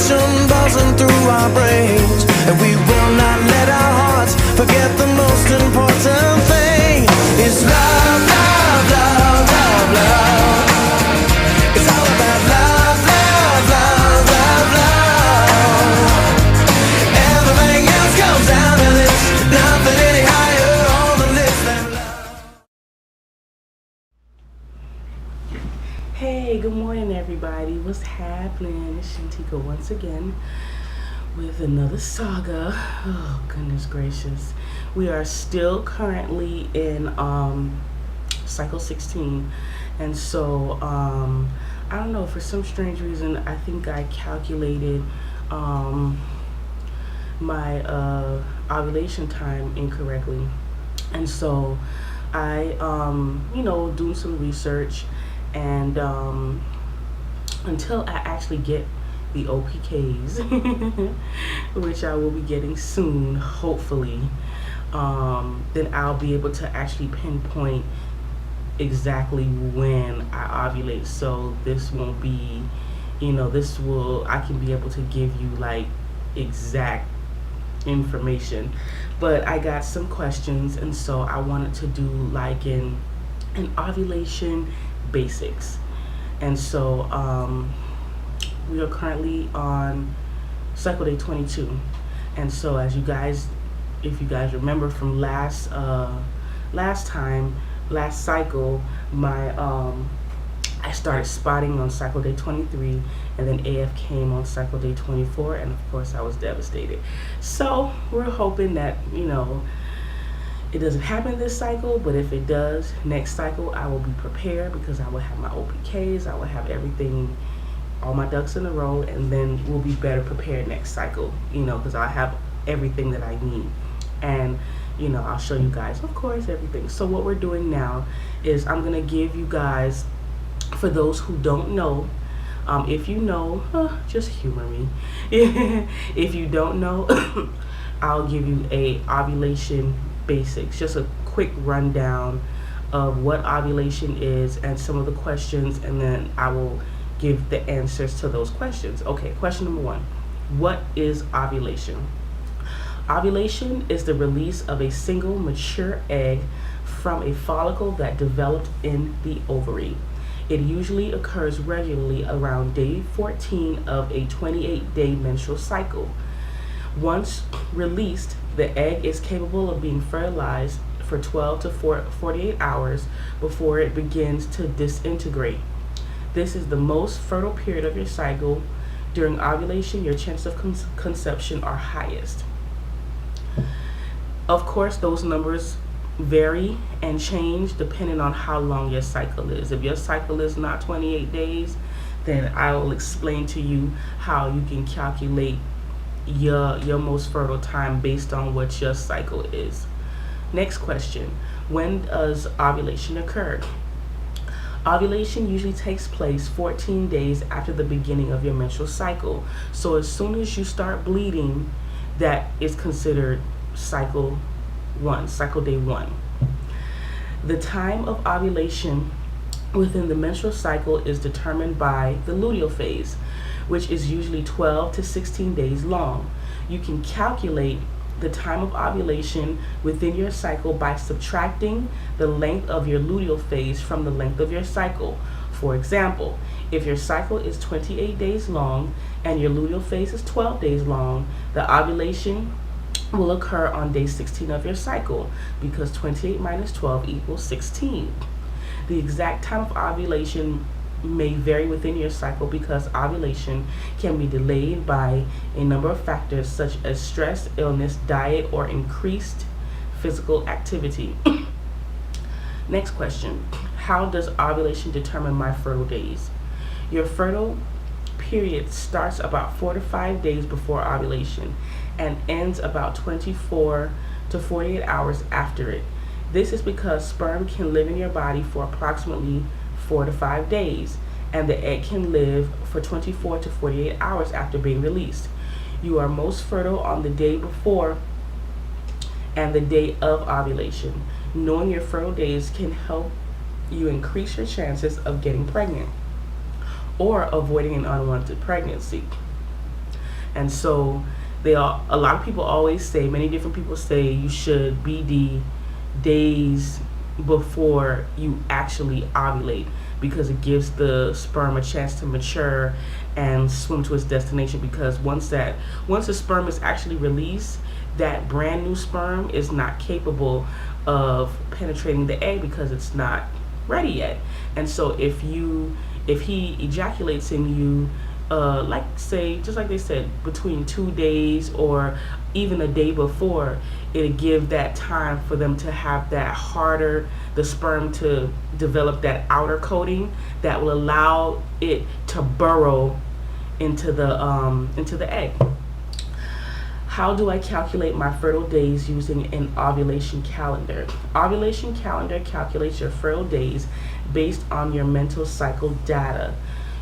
information buzzing through our brains, and we will not let our hearts forget the most important thing. It's love, love, love, love, love. It's all about love, love, love, love, love. Everything else comes down to this. Nothing any higher on the list than love. Hey, good morning everybody. What's happening? It's Shantika once again with another saga. Oh goodness gracious. We are still currently in cycle 16, and so I don't know, for some strange reason I think I calculated my ovulation time incorrectly, and so I doing some research, and until I actually get the OPKs, which I will be getting soon, hopefully, then I'll be able to actually pinpoint exactly when I ovulate. So this won't be, I can be able to give you like exact information. But I got some questions, and so I wanted to do like an ovulation basics. And so we are currently on cycle day 22, and so if you guys remember from last cycle, my I started spotting on cycle day 23, and then AF came on cycle day 24, and of course I was devastated. So we're hoping that it doesn't happen this cycle, but if it does, next cycle I will be prepared, because I will have my OPKs, I will have everything, all my ducks in a row, and then we'll be better prepared next cycle, because I have everything that I need. And I'll show you guys, of course, everything. So what we're doing now is I'm gonna give you guys, for those who don't know, if you know, just humor me. If you don't know, I'll give you a ovulation basics, just a quick rundown of what ovulation is and some of the questions, and then I will give the answers to those questions. Okay, question number 1. What is ovulation? Ovulation is the release of a single mature egg from a follicle that developed in the ovary. It usually occurs regularly around day 14 of a 28-day menstrual cycle. Once released, the egg is capable of being fertilized for 12 to 48 hours before it begins to disintegrate. This is the most fertile period of your cycle. During ovulation, your chances of conception are highest. Of course, those numbers vary and change depending on how long your cycle is. If your cycle is not 28 days, then I will explain to you how you can calculate your most fertile time based on what your cycle is. Next question: when does ovulation occur? Ovulation usually takes place 14 days after the beginning of your menstrual cycle. So as soon as you start bleeding, that is considered cycle day 1. The time of ovulation within the menstrual cycle is determined by the luteal phase, which is usually 12 to 16 days long. You can calculate the time of ovulation within your cycle by subtracting the length of your luteal phase from the length of your cycle. For example, if your cycle is 28 days long and your luteal phase is 12 days long, the ovulation will occur on day 16 of your cycle, because 28 minus 12 equals 16. The exact time of ovulation may vary within your cycle, because ovulation can be delayed by a number of factors such as stress, illness, diet, or increased physical activity. Next question: how does ovulation determine my fertile days? Your fertile period starts about 4 to 5 days before ovulation and ends about 24 to 48 hours after it. This is because sperm can live in your body for approximately 4 to 5 days, and the egg can live for 24 to 48 hours after being released. You are most fertile on the day before and the day of ovulation. Knowing your fertile days can help you increase your chances of getting pregnant or avoiding an unwanted pregnancy. And so a lot of people always say, many different people say, you should BD days before you actually ovulate, because it gives the sperm a chance to mature and swim to its destination. Because once the sperm is actually released, that brand new sperm is not capable of penetrating the egg because it's not ready yet. And so if he ejaculates in you, like say, just like they said, between 2 days or even a day before, it'll give that time for them to have that harder, the sperm to develop that outer coating that will allow it to burrow into the egg. How do I calculate my fertile days using an ovulation calendar? Ovulation calendar calculates your fertile days based on your menstrual cycle data.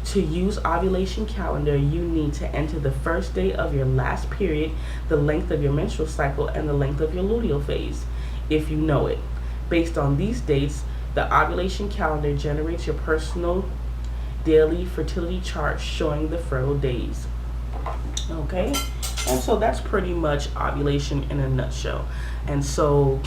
To use ovulation calendar, you need to enter the first day of your last period, the length of your menstrual cycle, and the length of your luteal phase, if you know it. Based on these dates, the ovulation calendar generates your personal daily fertility chart showing the fertile days. Okay? And so that's pretty much ovulation in a nutshell. And so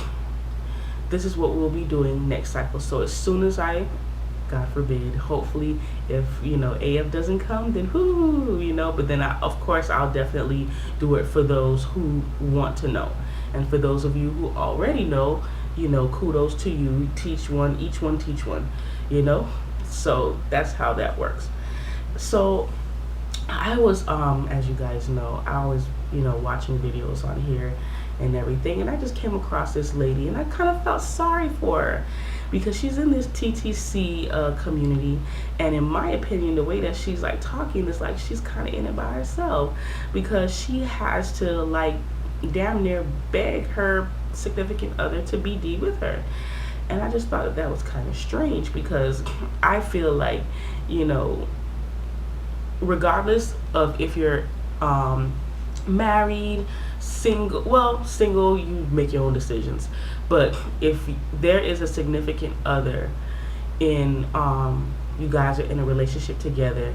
this is what we'll be doing next cycle. So as soon as God forbid, hopefully, if AF doesn't come, then but then of course I'll definitely do it for those who want to know. And for those of you who already know, kudos to you. Teach one, each one teach one, so that's how that works. So I was, as you guys know, I was, watching videos on here and everything, and I just came across this lady, and I kind of felt sorry for her because she's in this TTC community, and in my opinion, the way that she's like talking is like she's kind of in it by herself, because she has to like damn near beg her significant other to BD with her. And I just thought that was kind of strange, because I feel like, regardless of if you're married, single, you make your own decisions. But if there is a significant other in you guys are in a relationship together,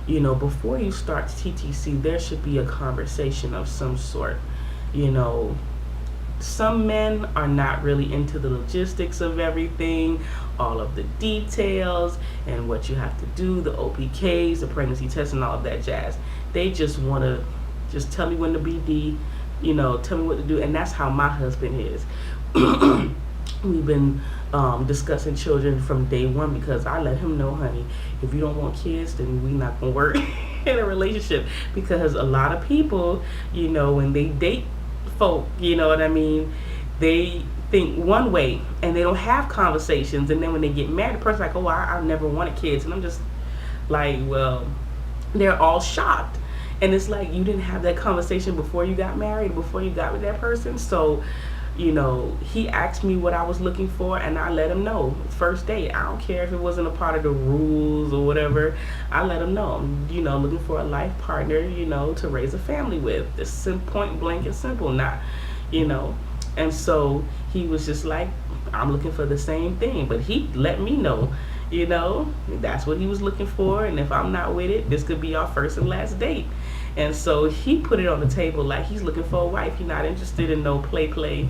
before you start TTC, there should be a conversation of some sort. Some men are not really into the logistics of everything, all of the details and what you have to do, the OPKs, the pregnancy tests, and all of that jazz. They just want to just tell me when to BD, tell me what to do. And that's how my husband is. We've been discussing children from day one, because I let him know, honey, if you don't want kids, then we not gonna work in a relationship. Because a lot of people, when they date folk, they think one way and they don't have conversations, and then when they get married, the person's like, oh, I never wanted kids. And I'm just like, well, they're all shocked. And it's like, you didn't have that conversation before you got married, before you got with that person. So he asked me what I was looking for, and I let him know first date. I don't care if it wasn't a part of the rules or whatever. I let him know I'm looking for a life partner, to raise a family with. It's point blank and simple, not and so he was just like, I'm looking for the same thing. But he let me know, that's what he was looking for, and if I'm not with it, this could be our first and last date. And so he put it on the table like he's looking for a wife. He's not interested in no play.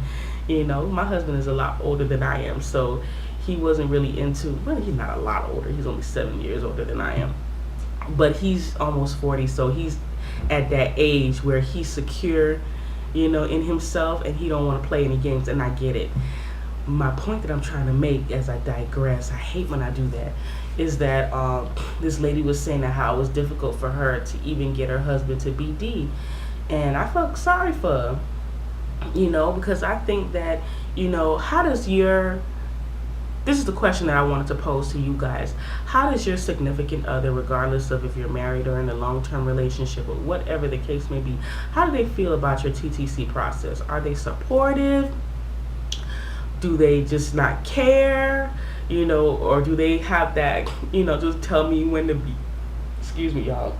My husband is a lot older than I am, so he wasn't really into, well, he's not a lot older. He's only 7 years older than I am. But he's almost 40, so he's at that age where he's secure, in himself, and he don't want to play any games, and I get it. My point that I'm trying to make, as I digress, I hate when I do that, is that this lady was saying that how it was difficult for her to even get her husband to BD. And I felt sorry for her, because I think that, how does this is the question that I wanted to pose to you guys. How does your significant other, regardless of if you're married or in a long-term relationship or whatever the case may be, how do they feel about your TTC process? Are they supportive? Do they just not care? Or do they have that, just tell me when to be, excuse me, y'all.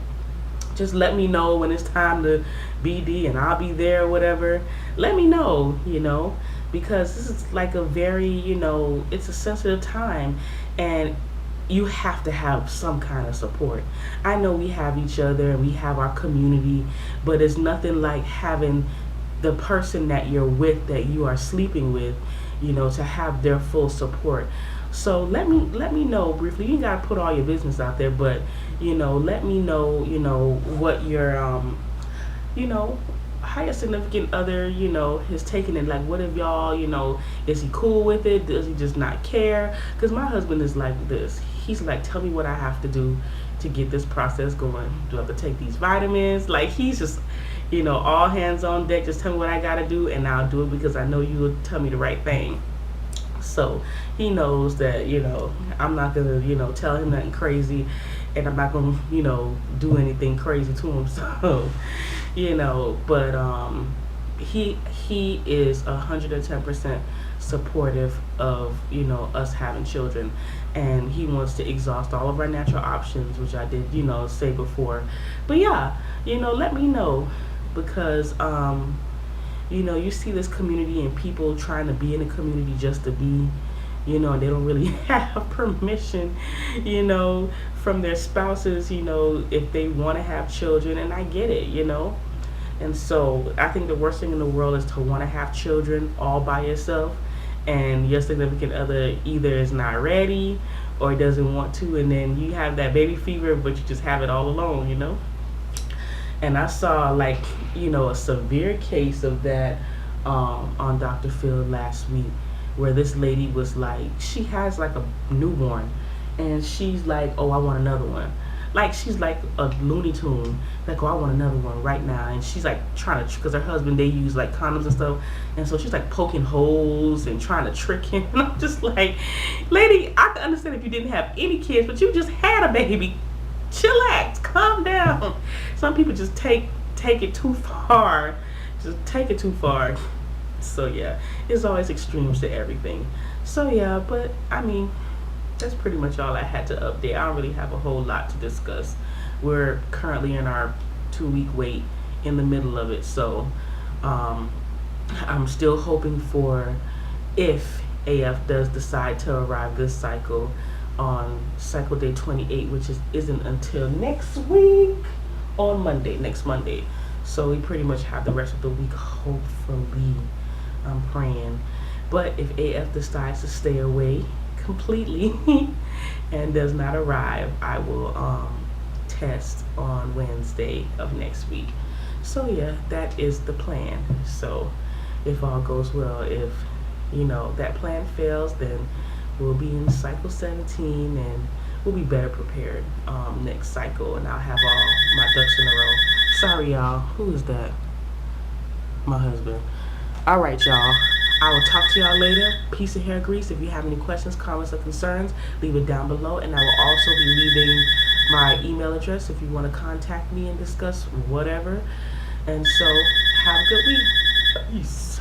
Just let me know when it's time to BD and I'll be there or whatever. Let me know, because this is like a very, it's a sensitive time. And you have to have some kind of support. I know we have each other and we have our community, but it's nothing like having the person that you're with, that you are sleeping with, to have their full support. So let me know briefly. You gotta put all your business out there, but let me know, what your you know, how your significant other, has taken it. Like, what if y'all, is he cool with it? Does he just not care? Because my husband is like this. He's like, tell me what I have to do to get this process going. Do I have to take these vitamins? Like, he's just, all hands on deck. Just tell me what I got to do, and I'll do it because I know you will tell me the right thing. So he knows that, I'm not going to, tell him nothing crazy, and I'm not going to, do anything crazy to him. So, but he is 110% supportive of, us having children, and he wants to exhaust all of our natural options, which I did, say before. But yeah, let me know, because you see this community and people trying to be in the community just to be, and they don't really have permission, from their spouses, if they want to have children. And I get it, And so I think the worst thing in the world is to want to have children all by yourself, and your significant other either is not ready or doesn't want to, and then you have that baby fever, but you just have it all alone, And I saw, like, a severe case of that on Dr. Phil last week, where this lady was like, she has like a newborn, and she's like, oh, I want another one. Like, she's like a Looney Tune, like, oh, I want another one right now. And she's like trying to, because her husband, they use like condoms and stuff, and so she's like poking holes and trying to trick him. And I'm just like, lady, I can understand if you didn't have any kids, but you just had a baby. Chillax, calm down. Some people just take it too far. Just take it too far. So yeah, it's always extremes to everything. So yeah, but I mean, that's pretty much all I had to update. I don't really have a whole lot to discuss. We're currently in our 2-week wait, in the middle of it. So I'm still hoping for, if AF does decide to arrive this cycle on cycle day 28, which isn't until next week, on next Monday. So we pretty much have the rest of the week, hopefully. I'm praying. But if AF decides to stay away completely and does not arrive, I will test on Wednesday of next week. So yeah, that is the plan. So if all goes well, if that plan fails, then we'll be in cycle 17, and we'll be better prepared next cycle, and I'll have all my ducks in a row. Sorry, y'all. Who is that? My husband. All right, y'all. I will talk to y'all later. Peace and hair grease. If you have any questions, comments, or concerns, leave it down below, and I will also be leaving my email address if you want to contact me and discuss whatever. And so, have a good week. Peace.